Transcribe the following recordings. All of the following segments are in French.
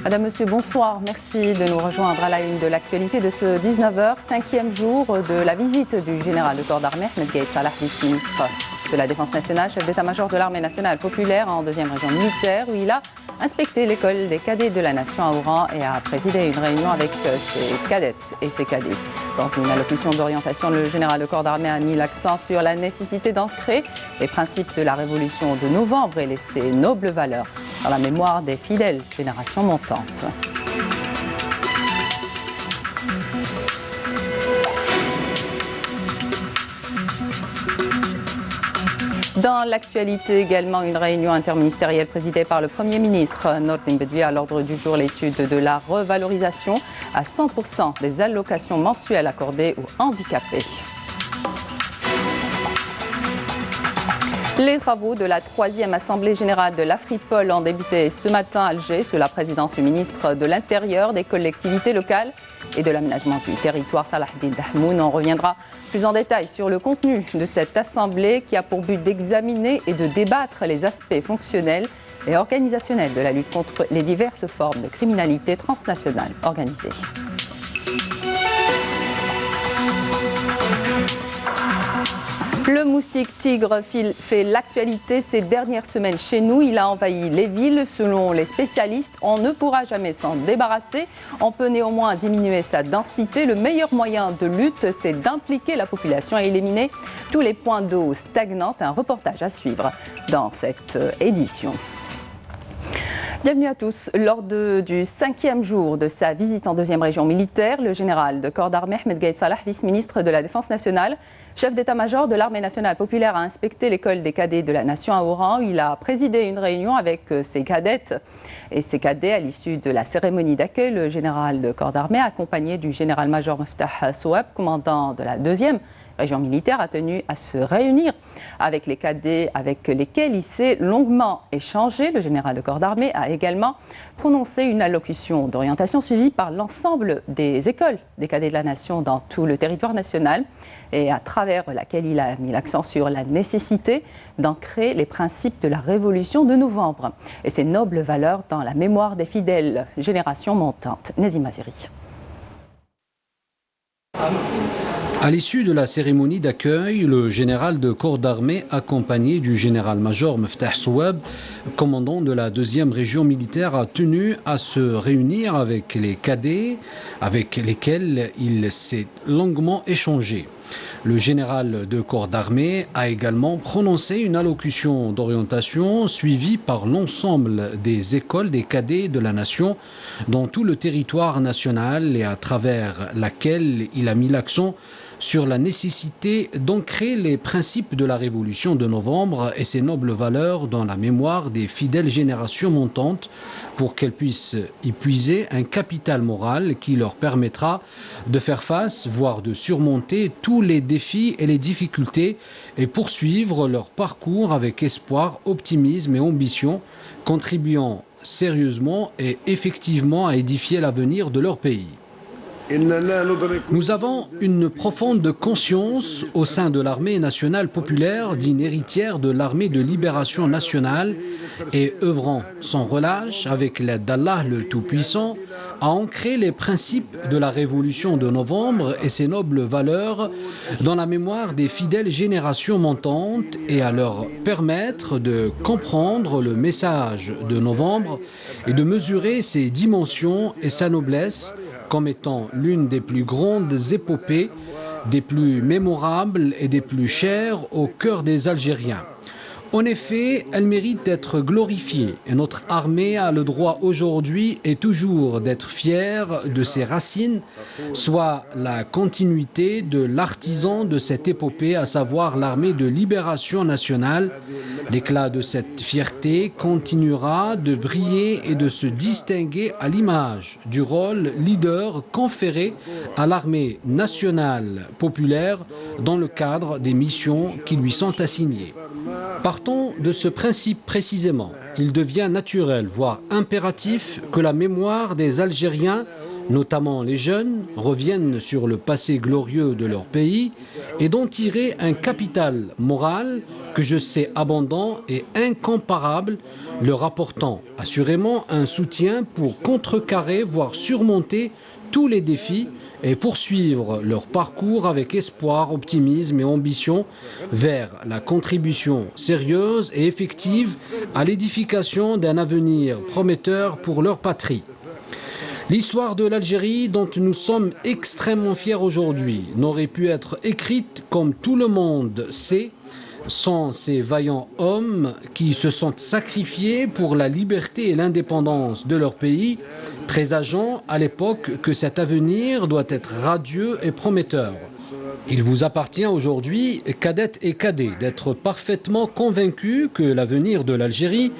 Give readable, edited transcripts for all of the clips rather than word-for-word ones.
Madame, Monsieur, bonsoir. Merci de nous rejoindre à la une de l'actualité de ce 19h, 5e jour de la visite du général de corps d'armée, Ahmed Gaïd Salah, vice-ministre de la Défense nationale, chef d'état-major de l'armée nationale populaire en 2e région militaire, où il a inspecté l'école des cadets de la nation à Oran et a présidé une réunion avec ses cadettes et ses cadets. Dans une allocution d'orientation, le général de corps d'armée a mis l'accent sur la nécessité d'ancrer les principes de la révolution de novembre et ses nobles valeurs dans la mémoire des fidèles générations montantes. Dans l'actualité également, une réunion interministérielle présidée par le Premier ministre Nordin Bedwi à l'ordre du jour l'étude de la revalorisation à 100% des allocations mensuelles accordées aux handicapés. Les travaux de la 3e Assemblée générale de l'Afripol ont débuté ce matin à Alger sous la présidence du ministre de l'Intérieur, des collectivités locales et de l'aménagement du territoire, Salah Eddine Dahmoun. On reviendra plus en détail sur le contenu de cette assemblée qui a pour but d'examiner et de débattre les aspects fonctionnels et organisationnels de la lutte contre les diverses formes de criminalité transnationale organisée. Le moustique tigre fait l'actualité ces dernières semaines chez nous. Il a envahi les villes. Selon les spécialistes, on ne pourra jamais s'en débarrasser. On peut néanmoins diminuer sa densité. Le meilleur moyen de lutte, c'est d'impliquer la population et éliminer tous les points d'eau stagnants. Un reportage à suivre dans cette édition. Bienvenue à tous. Lors du 5e jour de sa visite en 2e région militaire, le général de corps d'armée Ahmed Gaïd Salah, vice-ministre de la Défense nationale, chef d'état-major de l'armée nationale populaire, a inspecté l'école des cadets de la nation à Oran. Il a présidé une réunion avec ses cadettes et ses cadets à l'issue de la cérémonie d'accueil. Le général de corps d'armée, accompagné du général-major Meftah Souab, commandant de la 2e région militaire, a tenu à se réunir avec les cadets avec lesquels il s'est longuement échangé. Le général de corps d'armée a également prononcé une allocution d'orientation suivie par l'ensemble des écoles des cadets de la nation dans tout le territoire national et à travers laquelle il a mis l'accent sur la nécessité d'ancrer les principes de la révolution de novembre et ses nobles valeurs dans la mémoire des fidèles générations montantes. Nazim Azeri. À l'issue de la cérémonie d'accueil, le général de corps d'armée, accompagné du général-major Meftah Souab, commandant de la 2e région militaire, a tenu à se réunir avec les cadets avec lesquels il s'est longuement échangé. Le général de corps d'armée a également prononcé une allocution d'orientation suivie par l'ensemble des écoles des cadets de la nation dans tout le territoire national et à travers laquelle il a mis l'accent sur la nécessité d'ancrer les principes de la révolution de novembre et ses nobles valeurs dans la mémoire des fidèles générations montantes pour qu'elles puissent y puiser un capital moral qui leur permettra de faire face, voire de surmonter tous les défis et les difficultés et poursuivre leur parcours avec espoir, optimisme et ambition, contribuant sérieusement et effectivement à édifier l'avenir de leur pays. Nous avons une profonde conscience au sein de l'armée nationale populaire, digne héritière de l'armée de libération nationale, et œuvrant sans relâche avec l'aide d'Allah le Tout-Puissant à ancrer les principes de la révolution de novembre et ses nobles valeurs dans la mémoire des fidèles générations montantes et à leur permettre de comprendre le message de novembre et de mesurer ses dimensions et sa noblesse comme étant l'une des plus grandes épopées, des plus mémorables et des plus chères au cœur des Algériens. En effet, elle mérite d'être glorifiée et notre armée a le droit aujourd'hui et toujours d'être fière de ses racines, soit la continuité de l'artisan de cette épopée, à savoir l'armée de libération nationale. L'éclat de cette fierté continuera de briller et de se distinguer à l'image du rôle leader conféré à l'armée nationale populaire dans le cadre des missions qui lui sont assignées. Partons de ce principe précisément. Il devient naturel, voire impératif, que la mémoire des Algériens notamment les jeunes, reviennent sur le passé glorieux de leur pays et d'en tirer un capital moral que je sais abondant et incomparable, leur apportant assurément un soutien pour contrecarrer, voire surmonter tous les défis et poursuivre leur parcours avec espoir, optimisme et ambition vers la contribution sérieuse et effective à l'édification d'un avenir prometteur pour leur patrie. L'histoire de l'Algérie, dont nous sommes extrêmement fiers aujourd'hui, n'aurait pu être écrite, comme tout le monde sait, sans ces vaillants hommes qui se sont sacrifiés pour la liberté et l'indépendance de leur pays, présageant à l'époque que cet avenir doit être radieux et prometteur. Il vous appartient aujourd'hui, cadettes et cadets, d'être parfaitement convaincus que l'avenir de l'Algérie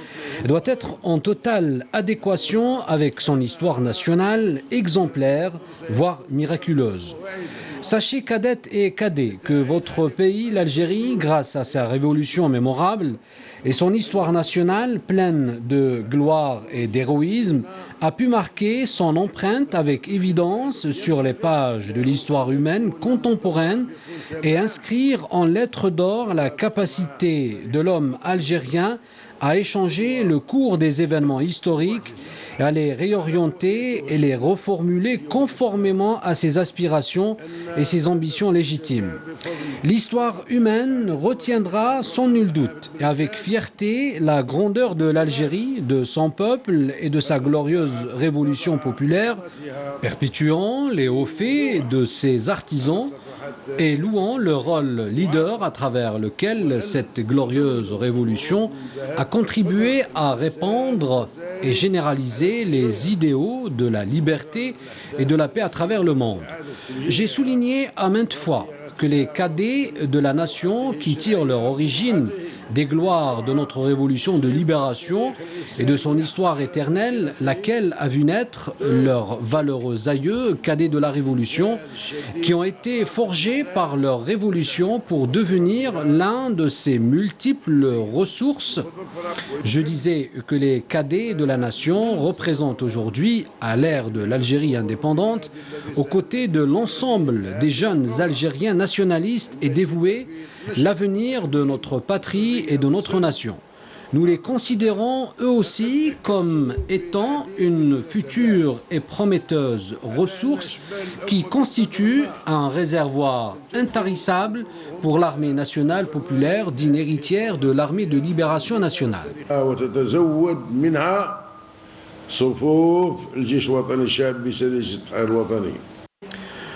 doit être en totale adéquation avec son histoire nationale exemplaire, voire miraculeuse. Sachez, cadettes et cadets, que votre pays, l'Algérie, grâce à sa révolution mémorable et son histoire nationale pleine de gloire et d'héroïsme, a pu marquer son empreinte avec évidence sur les pages de l'histoire humaine contemporaine et inscrire en lettres d'or la capacité de l'homme algérien à échanger le cours des événements historiques, à les réorienter et les reformuler conformément à ses aspirations et ses ambitions légitimes. L'histoire humaine retiendra sans nul doute et avec fierté la grandeur de l'Algérie, de son peuple et de sa glorieuse révolution populaire, perpétuant les hauts faits de ses artisans et louant le rôle leader à travers lequel cette glorieuse révolution a contribué à répandre et généraliser les idéaux de la liberté et de la paix à travers le monde. J'ai souligné à maintes fois que les cadets de la nation qui tirent leur origine des gloires de notre révolution de libération et de son histoire éternelle, laquelle a vu naître leurs valeureux aïeux, cadets de la Révolution, qui ont été forgés par leur révolution pour devenir l'un de ses multiples ressources. Je disais que les cadets de la nation représentent aujourd'hui, à l'ère de l'Algérie indépendante, aux côtés de l'ensemble des jeunes Algériens nationalistes et dévoués, l'avenir de notre patrie et de notre nation. Nous les considérons eux aussi comme étant une future et prometteuse ressource qui constitue un réservoir intarissable pour l'armée nationale populaire, digne héritière de l'armée de libération nationale.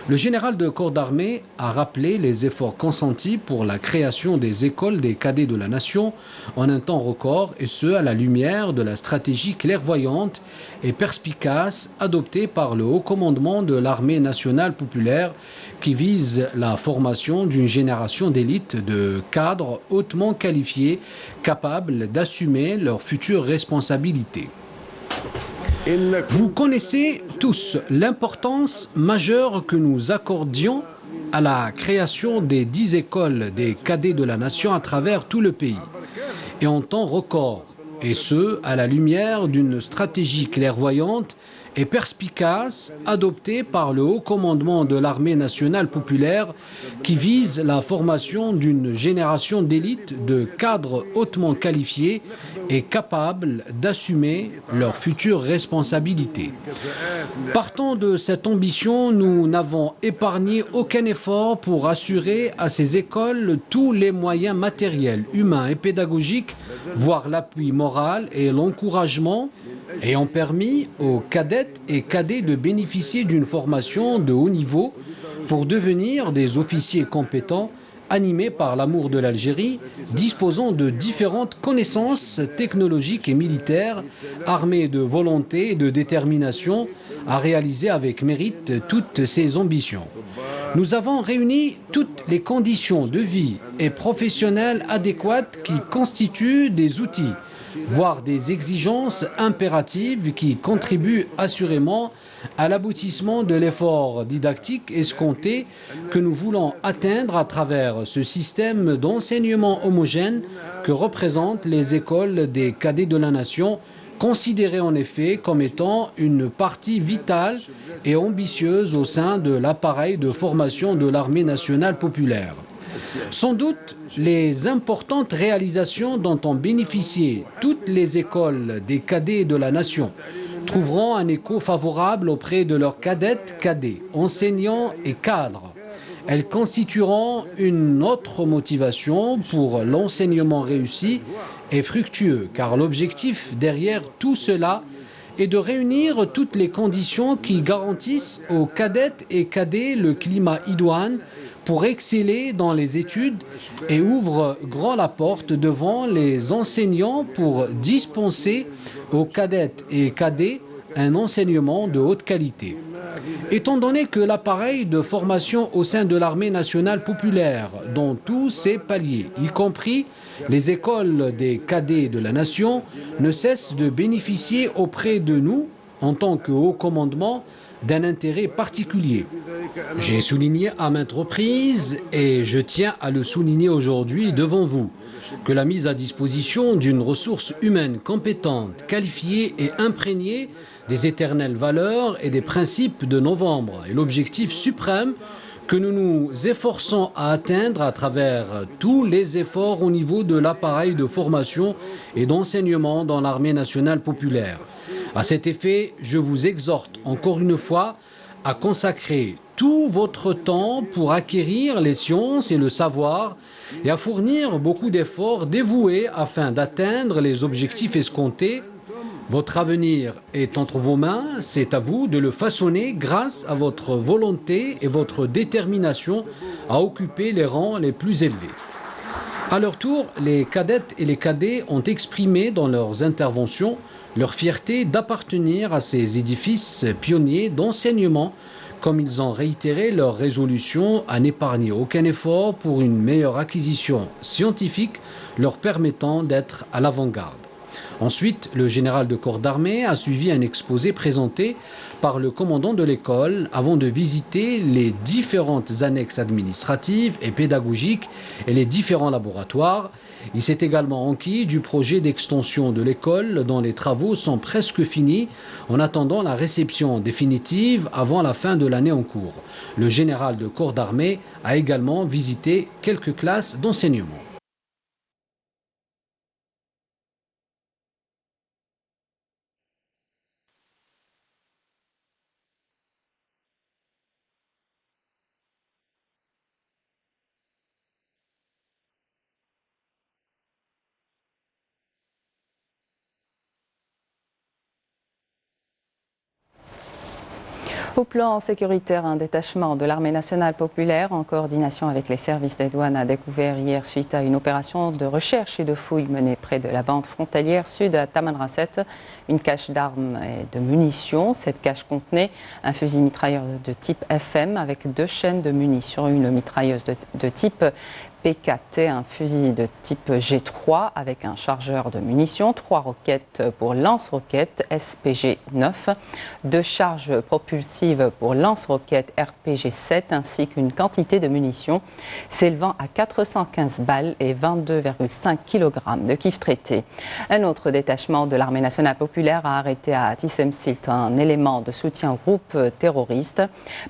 Le général de corps d'armée a rappelé les efforts consentis pour la création des écoles des cadets de la nation en un temps record, et ce à la lumière de la stratégie clairvoyante et perspicace adoptée par le haut commandement de l'armée nationale populaire qui vise la formation d'une génération d'élite de cadres hautement qualifiés, capables d'assumer leurs futures responsabilités. Vous connaissez tous l'importance majeure que nous accordions à la création des 10 écoles des cadets de la nation à travers tout le pays, et en temps record, et ce, à la lumière d'une stratégie clairvoyante et perspicace adoptée par le haut commandement de l'armée nationale populaire qui vise la formation d'une génération d'élite de cadres hautement qualifiés et capables d'assumer leurs futures responsabilités. Partant de cette ambition, nous n'avons épargné aucun effort pour assurer à ces écoles tous les moyens matériels, humains et pédagogiques, voire l'appui moral et l'encouragement, ayant permis aux cadettes et cadets de bénéficier d'une formation de haut niveau pour devenir des officiers compétents, animés par l'amour de l'Algérie, disposant de différentes connaissances technologiques et militaires, armés de volonté et de détermination à réaliser avec mérite toutes ces ambitions. Nous avons réuni toutes les conditions de vie et professionnelles adéquates qui constituent des outils, voire des exigences impératives qui contribuent assurément à l'aboutissement de l'effort didactique escompté que nous voulons atteindre à travers ce système d'enseignement homogène que représentent les écoles des cadets de la nation, considérée en effet comme étant une partie vitale et ambitieuse au sein de l'appareil de formation de l'armée nationale populaire. Sans doute, les importantes réalisations dont ont bénéficié toutes les écoles des cadets de la nation trouveront un écho favorable auprès de leurs cadettes, cadets, enseignants et cadres. Elles constitueront une autre motivation pour l'enseignement réussi et fructueux, car l'objectif derrière tout cela est de réunir toutes les conditions qui garantissent aux cadettes et cadets le climat idoine pour exceller dans les études et ouvre grand la porte devant les enseignants pour dispenser aux cadettes et cadets un enseignement de haute qualité. Étant donné que l'appareil de formation au sein de l'armée nationale populaire, dans tous ses paliers, y compris les écoles des cadets de la nation, ne cesse de bénéficier auprès de nous, en tant que haut commandement, d'un intérêt particulier. J'ai souligné à maintes reprises, et je tiens à le souligner aujourd'hui devant vous, que la mise à disposition d'une ressource humaine compétente, qualifiée et imprégnée des éternelles valeurs et des principes de novembre est l'objectif suprême que nous nous efforçons à atteindre à travers tous les efforts au niveau de l'appareil de formation et d'enseignement dans l'armée nationale populaire. À cet effet, je vous exhorte encore une fois à consacrer tout votre temps pour acquérir les sciences et le savoir et à fournir beaucoup d'efforts dévoués afin d'atteindre les objectifs escomptés. Votre avenir est entre vos mains, c'est à vous de le façonner grâce à votre volonté et votre détermination à occuper les rangs les plus élevés. À leur tour, les cadettes et les cadets ont exprimé dans leurs interventions leur fierté d'appartenir à ces édifices pionniers d'enseignement, comme ils ont réitéré leur résolution à n'épargner aucun effort pour une meilleure acquisition scientifique leur permettant d'être à l'avant-garde. Ensuite, le général de corps d'armée a suivi un exposé présenté par le commandant de l'école avant de visiter les différentes annexes administratives et pédagogiques et les différents laboratoires. Il s'est également enquis du projet d'extension de l'école dont les travaux sont presque finis en attendant la réception définitive avant la fin de l'année en cours. Le général de corps d'armée a également visité quelques classes d'enseignement. Au plan sécuritaire, un détachement de l'armée nationale populaire en coordination avec les services des douanes a découvert hier suite à une opération de recherche et de fouille menée près de la bande frontalière sud à Tamanrasset une cache d'armes et de munitions. Cette cache contenait un fusil mitrailleur de type FM avec 2 chaînes de munitions, une mitrailleuse de type PKT, un fusil de type G3 avec un chargeur de munitions, 3 roquettes pour lance-roquettes SPG-9, 2 charges propulsives pour lance-roquettes RPG-7 ainsi qu'une quantité de munitions s'élevant à 415 balles et 22,5 kg de kif traité. Un autre détachement de l'armée nationale populaire a arrêté à Tissemsilt un élément de soutien au groupe terroriste.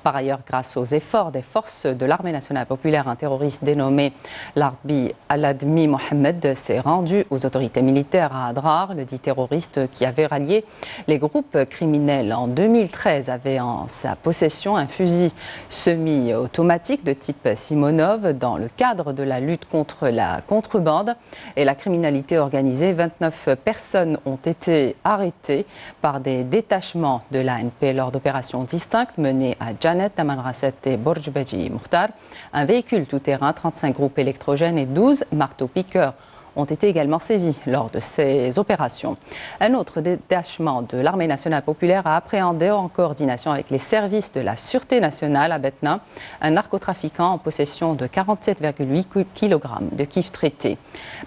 Par ailleurs, grâce aux efforts des forces de l'armée nationale populaire, un terroriste dénommé Larbi Aladmi Mohamed s'est rendu aux autorités militaires à Adrar. Le dit terroriste qui avait rallié les groupes criminels en 2013 avait en sa possession un fusil semi-automatique de type Simonov. Dans le cadre de la lutte contre la contrebande et la criminalité organisée, 29 personnes ont été arrêtées par des détachements de l'ANP lors d'opérations distinctes menées à Janet, Tamanrasset et Borjbeji Mukhtar. Un véhicule tout-terrain, 35 groupes électrogènes et 12 marteaux-piqueurs ont été également saisis lors de ces opérations. Un autre détachement de l'armée nationale populaire a appréhendé en coordination avec les services de la Sûreté nationale à Betna un narcotrafiquant en possession de 47,8 kg de kif traité.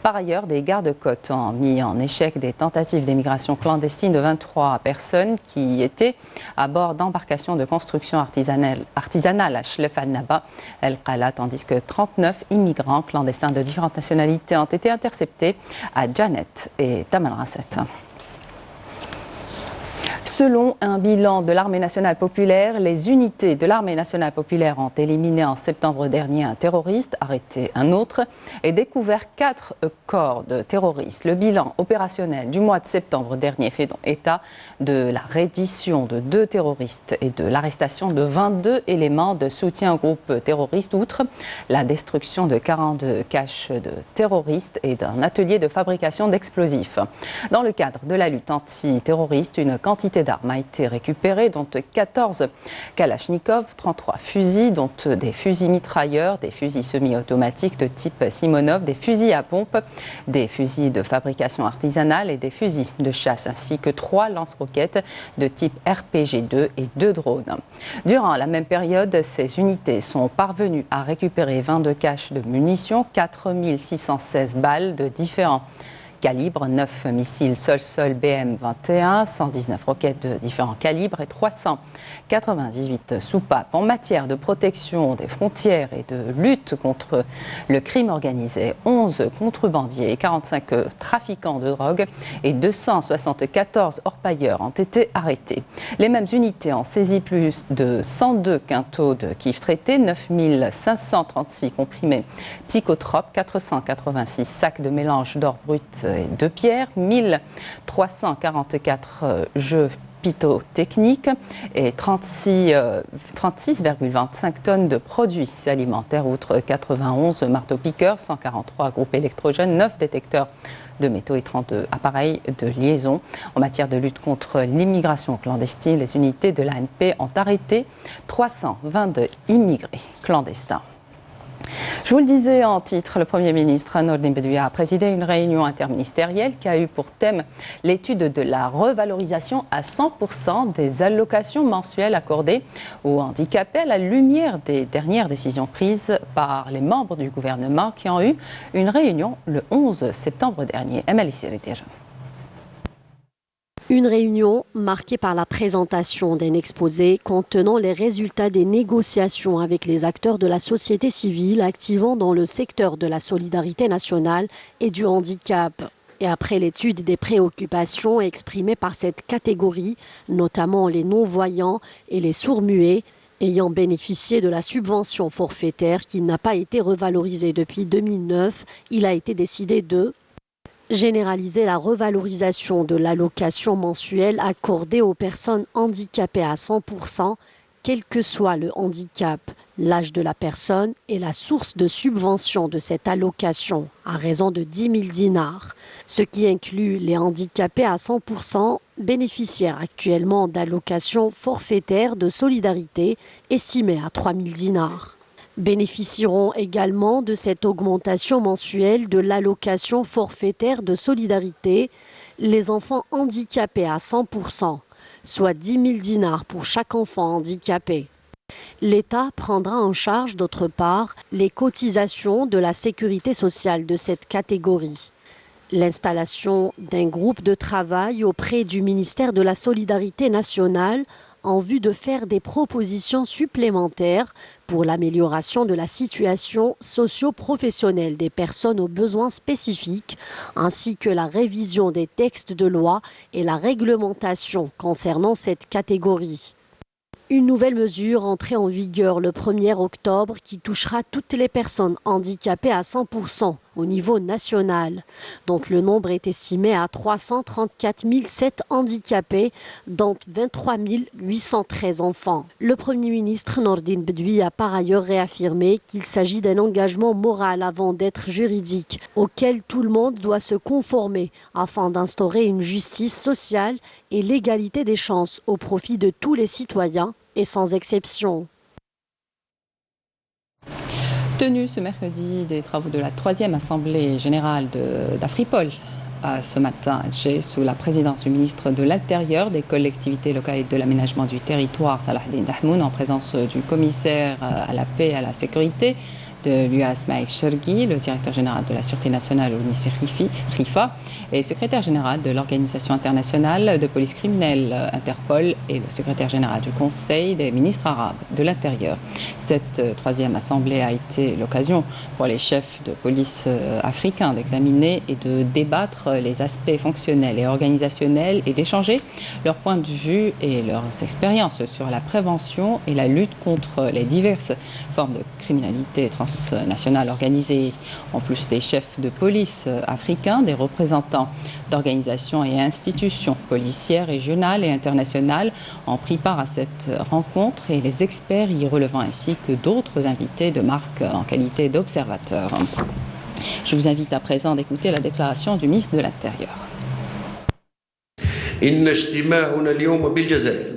Par ailleurs, des gardes-côtes ont mis en échec des tentatives d'émigration clandestine de 23 personnes qui étaient à bord d'embarcations de construction artisanale à Chlef al-Naba, El-Qala, tandis que 39 immigrants clandestins de différentes nationalités ont été interceptés à Janet et Tamanrasset. Selon un bilan de l'Armée nationale populaire, les unités de l'Armée nationale populaire ont éliminé en septembre dernier un terroriste, arrêté un autre et découvert 4 corps de terroristes. Le bilan opérationnel du mois de septembre dernier fait donc état de la reddition de 2 terroristes et de l'arrestation de 22 éléments de soutien au groupe terroriste, outre la destruction de 42 caches de terroristes et d'un atelier de fabrication d'explosifs. Dans le cadre de la lutte antiterroriste, une quantité d'armes a été récupérée, dont 14 Kalachnikov, 33 fusils, dont des fusils mitrailleurs, des fusils semi-automatiques de type Simonov, des fusils à pompe, des fusils de fabrication artisanale et des fusils de chasse, ainsi que 3 lance-roquettes de type RPG-2 et 2 drones. Durant la même période, ces unités sont parvenues à récupérer 22 caches de munitions, 4616 balles de différents calibres, 9 missiles sol-sol BM-21, 119 roquettes de différents calibres et 398 soupapes. En matière de protection des frontières et de lutte contre le crime organisé, 11 contrebandiers et 45 trafiquants de drogue et 274 orpailleurs ont été arrêtés. Les mêmes unités ont saisi plus de 102 quintaux de kif traité, 9536 comprimés psychotropes, 486 sacs de mélange d'or brut et de pierre, 1344 jeux phytotechniques et 36,25 tonnes de produits alimentaires, outre 91 marteaux-piqueurs, 143 groupes électrogènes, 9 détecteurs de métaux et 32 appareils de liaison. En matière de lutte contre l'immigration clandestine, les unités de l'ANP ont arrêté 322 immigrés clandestins. Je vous le disais en titre, le Premier ministre Nordin Bedoya a présidé une réunion interministérielle qui a eu pour thème l'étude de la revalorisation à 100% des allocations mensuelles accordées aux handicapés à la lumière des dernières décisions prises par les membres du gouvernement qui ont eu une réunion le 11 septembre dernier. Une réunion marquée par la présentation d'un exposé contenant les résultats des négociations avec les acteurs de la société civile activant dans le secteur de la solidarité nationale et du handicap. Et après l'étude des préoccupations exprimées par cette catégorie, notamment les non-voyants et les sourds-muets, ayant bénéficié de la subvention forfaitaire qui n'a pas été revalorisée depuis 2009, il a été décidé de généraliser la revalorisation de l'allocation mensuelle accordée aux personnes handicapées à 100%, quel que soit le handicap, l'âge de la personne et la source de subvention de cette allocation, à raison de 10 000 dinars, ce qui inclut les handicapés à 100% bénéficiaires actuellement d'allocations forfaitaires de solidarité estimées à 3 000 dinars. Bénéficieront également de cette augmentation mensuelle de l'allocation forfaitaire de solidarité les enfants handicapés à 100%, soit 10 000 dinars pour chaque enfant handicapé. L'État prendra en charge d'autre part les cotisations de la sécurité sociale de cette catégorie. L'installation d'un groupe de travail auprès du ministère de la Solidarité nationale en vue de faire des propositions supplémentaires pour l'amélioration de la situation socio-professionnelle des personnes aux besoins spécifiques, ainsi que la révision des textes de loi et la réglementation concernant cette catégorie. Une nouvelle mesure entrée en vigueur le 1er octobre qui touchera toutes les personnes handicapées à 100% au niveau national. Donc le nombre est estimé à 334 007 handicapés, dont 23 813 enfants. Le Premier ministre Nordin Bedoya a par ailleurs réaffirmé qu'il s'agit d'un engagement moral avant d'être juridique, auquel tout le monde doit se conformer afin d'instaurer une justice sociale et l'égalité des chances au profit de tous les citoyens et sans exception. Tenue ce mercredi des travaux de la 3e Assemblée générale d'Afripol ce matin, sous la présidence du ministre de l'Intérieur, des collectivités locales et de l'aménagement du territoire, Salahdine Dahmoun, en présence du commissaire à la paix et à la sécurité, de l'UA Smaïl Chergui, le directeur général de la Sûreté nationale Ounissi Rifa et secrétaire général de l'Organisation internationale de police criminelle Interpol et le secrétaire général du Conseil des ministres arabes de l'Intérieur. Cette troisième assemblée a été l'occasion pour les chefs de police africains d'examiner et de débattre les aspects fonctionnels et organisationnels et d'échanger leurs points de vue et leurs expériences sur la prévention et la lutte contre les diverses formes de criminalité transnationale organisée. En plus des chefs de police africains, des représentants d'organisations et institutions policières régionales et internationales ont pris part à cette rencontre et les experts y relevant ainsi que d'autres invités de marque en qualité d'observateurs. Je vous invite à présent d'écouter la déclaration du ministre de l'Intérieur. إن اجتماعنا اليوم بالجزائر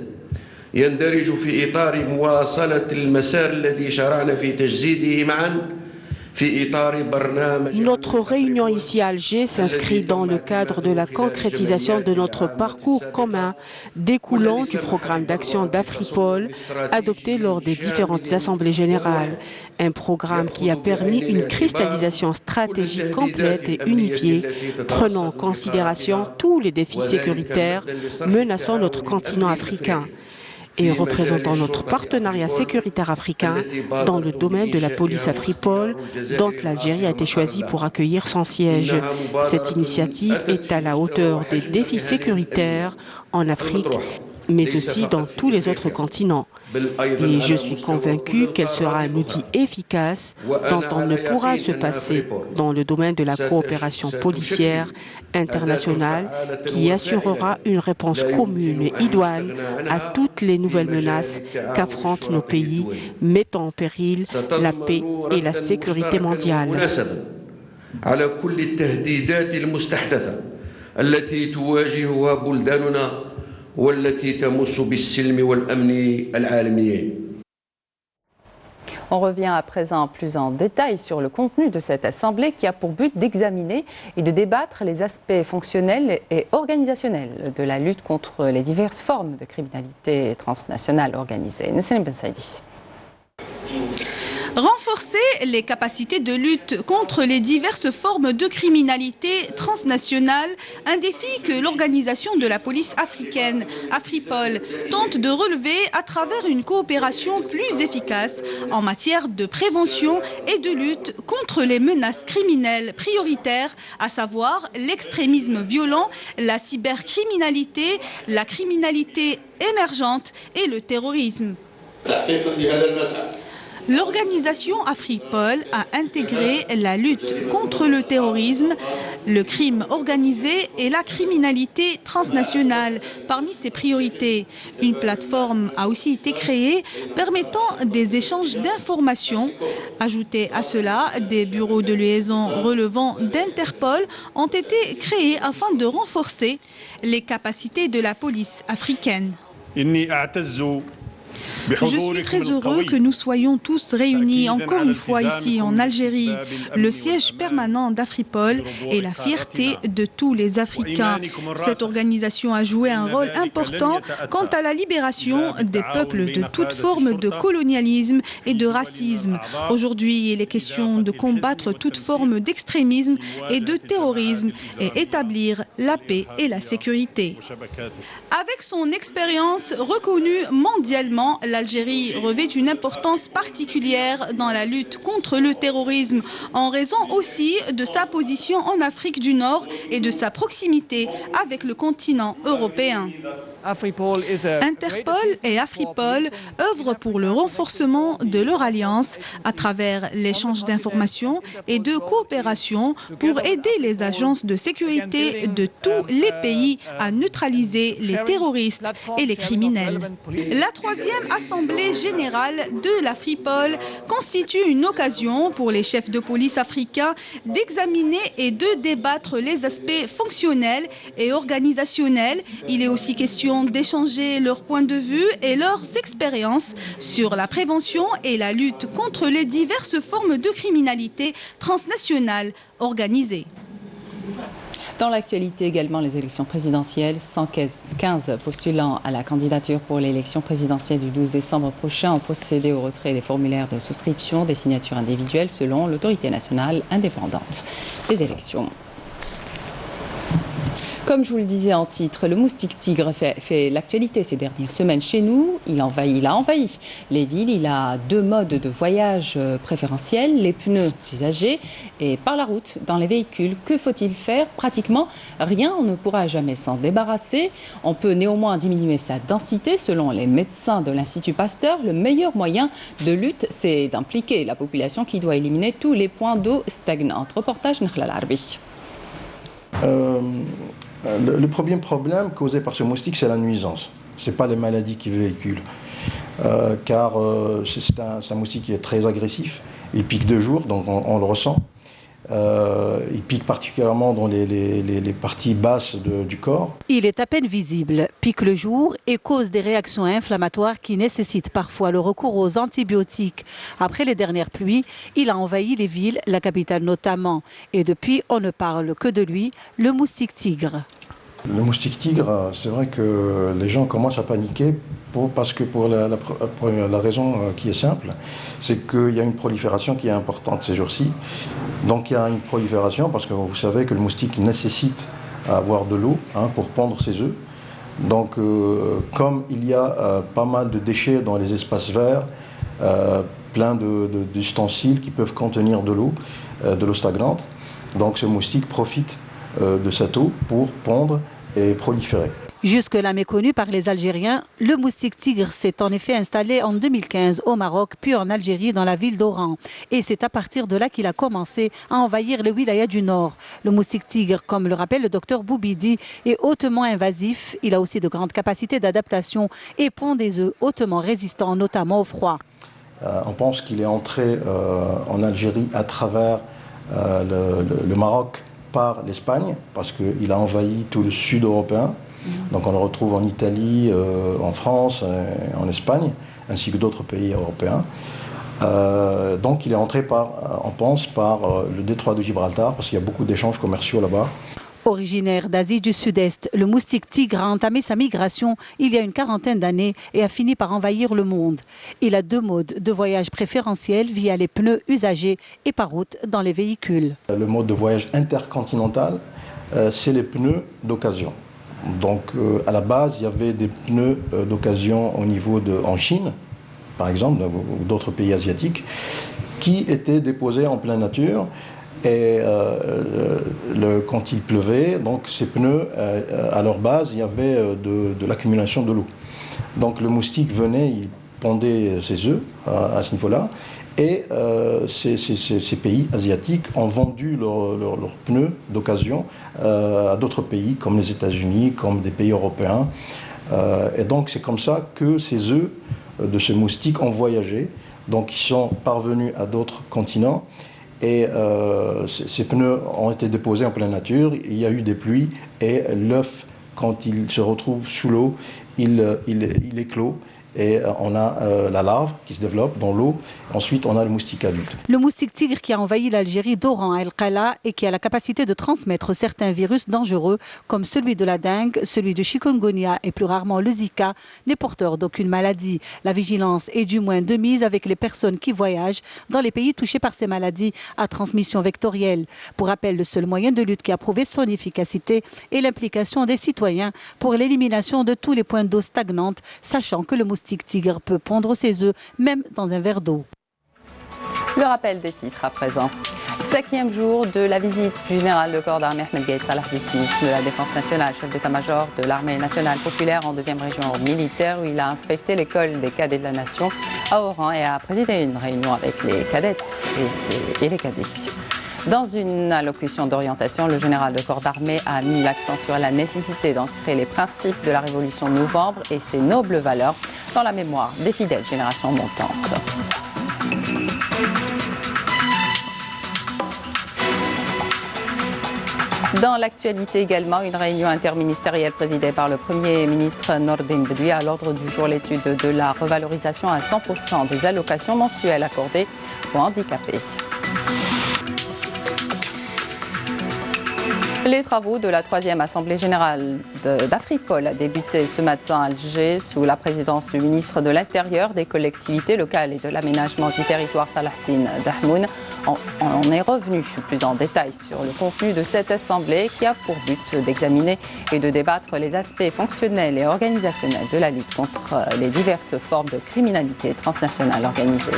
يندرج في إطار مواصلة المسار الذي شرعنا في تجسيده معا. Notre réunion ici à Alger s'inscrit dans le cadre de la concrétisation de notre parcours commun découlant du programme d'action d'Afripol adopté lors des différentes assemblées générales. Un programme qui a permis une cristallisation stratégique complète et unifiée, prenant en considération tous les défis sécuritaires menaçant notre continent africain et représentant notre partenariat sécuritaire africain dans le domaine de la police Afripol, dont l'Algérie a été choisie pour accueillir son siège. Cette initiative est à la hauteur des défis sécuritaires en Afrique, mais aussi dans tous les autres continents. Et je suis convaincu qu'elle sera un outil efficace dont on ne pourra se passer dans le domaine de la coopération policière internationale qui assurera une réponse commune et idoine à toutes les nouvelles menaces qu'affrontent nos pays, mettant en péril la paix et la sécurité mondiale. On revient à présent plus en détail sur le contenu de cette assemblée qui a pour but d'examiner et de débattre les aspects fonctionnels et organisationnels de la lutte contre les diverses formes de criminalité transnationale organisée. Nessim Ben Saidi. Renforcer les capacités de lutte contre les diverses formes de criminalité transnationale, un défi que l'organisation de la police africaine, Afripol, tente de relever à travers une coopération plus efficace en matière de prévention et de lutte contre les menaces criminelles prioritaires, à savoir l'extrémisme violent, la cybercriminalité, la criminalité émergente et le terrorisme. L'organisation Afripol a intégré la lutte contre le terrorisme, le crime organisé et la criminalité transnationale parmi ses priorités. Une plateforme a aussi été créée permettant des échanges d'informations. Ajoutés à cela, des bureaux de liaison relevant d'Interpol ont été créés afin de renforcer les capacités de la police africaine. Je suis très heureux que nous soyons tous réunis encore une fois ici en Algérie. Le siège permanent d'Afripol est la fierté de tous les Africains. Cette organisation a joué un rôle important quant à la libération des peuples de toute forme de colonialisme et de racisme. Aujourd'hui, il est question de combattre toute forme d'extrémisme et de terrorisme et établir la paix et la sécurité. Avec son expérience reconnue mondialement, l'Algérie revêt une importance particulière dans la lutte contre le terrorisme, en raison aussi de sa position en Afrique du Nord et de sa proximité avec le continent européen. Interpol et Afripol œuvrent pour le renforcement de leur alliance à travers l'échange d'informations et de coopération pour aider les agences de sécurité de tous les pays à neutraliser les terroristes et les criminels. La troisième assemblée générale de l'Afripol constitue une occasion pour les chefs de police africains d'examiner et de débattre les aspects fonctionnels et organisationnels. Il est aussi question d'échanger leurs points de vue et leurs expériences sur la prévention et la lutte contre les diverses formes de criminalité transnationale organisée. Dans l'actualité également, les élections présidentielles, 115 postulants à la candidature pour l'élection présidentielle du 12 décembre prochain ont procédé au retrait des formulaires de souscription des signatures individuelles selon l'autorité nationale indépendante des élections. Comme je vous le disais en titre, le moustique tigre fait l'actualité ces dernières semaines chez nous. Il a envahi les villes. Il a 2 modes de voyage préférentiels, les pneus usagés et par la route dans les véhicules. Que faut-il faire? Pratiquement rien, on ne pourra jamais s'en débarrasser. On peut néanmoins diminuer sa densité. Selon les médecins de l'Institut Pasteur, le meilleur moyen de lutte, c'est d'impliquer la population qui doit éliminer tous les points d'eau stagnantes. Reportage Nakhla Larbi. Le premier problème causé par ce moustique, c'est la nuisance. Ce n'est pas les maladies qui véhiculent. Car c'est un moustique qui est très agressif. Il pique de jour, donc on le ressent. Il pique particulièrement dans les parties basses du corps. Il est à peine visible, pique le jour et cause des réactions inflammatoires qui nécessitent parfois le recours aux antibiotiques. Après les dernières pluies, il a envahi les villes, la capitale notamment. Et depuis, on ne parle que de lui, le moustique tigre. Le moustique tigre, c'est vrai que les gens commencent à paniquer parce que pour la raison qui est simple, c'est qu'il y a une prolifération qui est importante ces jours-ci. Donc il y a une prolifération parce que vous savez que le moustique nécessite à avoir de l'eau pour pondre ses œufs. Donc comme il y a pas mal de déchets dans les espaces verts, plein d'ustensiles qui peuvent contenir de l'eau stagnante, donc ce moustique profite de cette eau pour pondre et proliférer. Jusque-là méconnu par les Algériens, le moustique tigre s'est en effet installé en 2015 au Maroc, puis en Algérie dans la ville d'Oran. Et c'est à partir de là qu'il a commencé à envahir les wilayas du Nord. Le moustique tigre, comme le rappelle le docteur Boubidi, est hautement invasif. Il a aussi de grandes capacités d'adaptation et pond des œufs hautement résistants, notamment au froid. On pense qu'il est entré en Algérie à travers le Maroc par l'Espagne, parce qu'il a envahi tout le sud européen. Donc on le retrouve en Italie, en France, en Espagne, ainsi que d'autres pays européens. Donc il est entré on pense, par le détroit de Gibraltar, parce qu'il y a beaucoup d'échanges commerciaux là-bas. Originaire d'Asie du Sud-Est, le moustique tigre a entamé sa migration il y a une quarantaine d'années et a fini par envahir le monde. Il a 2 modes de voyage préférentiels via les pneus usagés et par route dans les véhicules. Le mode de voyage intercontinental, c'est les pneus d'occasion. Donc à la base, il y avait des pneus d'occasion en Chine, par exemple, ou d'autres pays asiatiques, qui étaient déposés en pleine nature. Et quand il pleuvait, donc ces pneus, à leur base, il y avait de l'accumulation de l'eau. Donc le moustique venait, il pondait ses œufs à ce niveau-là. Et ces pays asiatiques ont vendu leurs pneus d'occasion à d'autres pays, comme les États-Unis, comme des pays européens. Et donc c'est comme ça que ces œufs de ce moustique ont voyagé. Donc ils sont parvenus à d'autres continents. Et ces pneus ont été déposés en pleine nature, il y a eu des pluies, et l'œuf, quand il se retrouve sous l'eau, il éclot. Et on a la larve qui se développe dans l'eau. Ensuite, on a le moustique adulte. Le moustique tigre qui a envahi l'Algérie d'Oran à El Qala et qui a la capacité de transmettre certains virus dangereux comme celui de la dengue, celui du chikungunya et plus rarement le Zika, n'est porteur d'aucune maladie. La vigilance est du moins de mise avec les personnes qui voyagent dans les pays touchés par ces maladies à transmission vectorielle. Pour rappel, le seul moyen de lutte qui a prouvé son efficacité est l'implication des citoyens pour l'élimination de tous les points d'eau stagnantes, sachant que le moustique tigre peut pondre ses œufs même dans un verre d'eau. Le rappel des titres à présent. 5e jour de la visite du général de corps d'armée Ahmed Gaït Salah, ministre de la Défense nationale, chef d'état-major de l'armée nationale populaire en 2e région militaire, où il a inspecté l'école des cadets de la nation à Oran et a présidé une réunion avec les cadettes et les cadets. Dans une allocution d'orientation, le général de corps d'armée a mis l'accent sur la nécessité d'ancrer les principes de la Révolution de novembre et ses nobles valeurs dans la mémoire des fidèles générations montantes. Dans l'actualité également, une réunion interministérielle présidée par le Premier ministre Nordin Bedoui à l'ordre du jour l'étude de la revalorisation à 100% des allocations mensuelles accordées aux handicapés. Les travaux de la 3e Assemblée générale d'Afripol a débuté ce matin à Alger sous la présidence du ministre de l'Intérieur, des collectivités locales et de l'aménagement du territoire Salahdine Dahmoun. On est revenu plus en détail sur le contenu de cette assemblée qui a pour but d'examiner et de débattre les aspects fonctionnels et organisationnels de la lutte contre les diverses formes de criminalité transnationale organisée.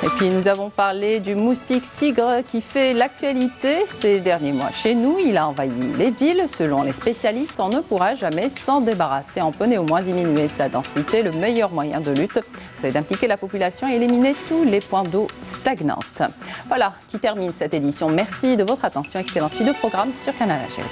Et puis nous avons parlé du moustique tigre qui fait l'actualité ces derniers mois. Chez nous, il a envahi les villes. Selon les spécialistes, on ne pourra jamais s'en débarrasser. On peut néanmoins diminuer sa densité. Le meilleur moyen de lutte, c'est d'impliquer la population et éliminer tous les points d'eau stagnantes. Voilà qui termine cette édition. Merci de votre attention. Excellente suite de programme sur Canal Algérie.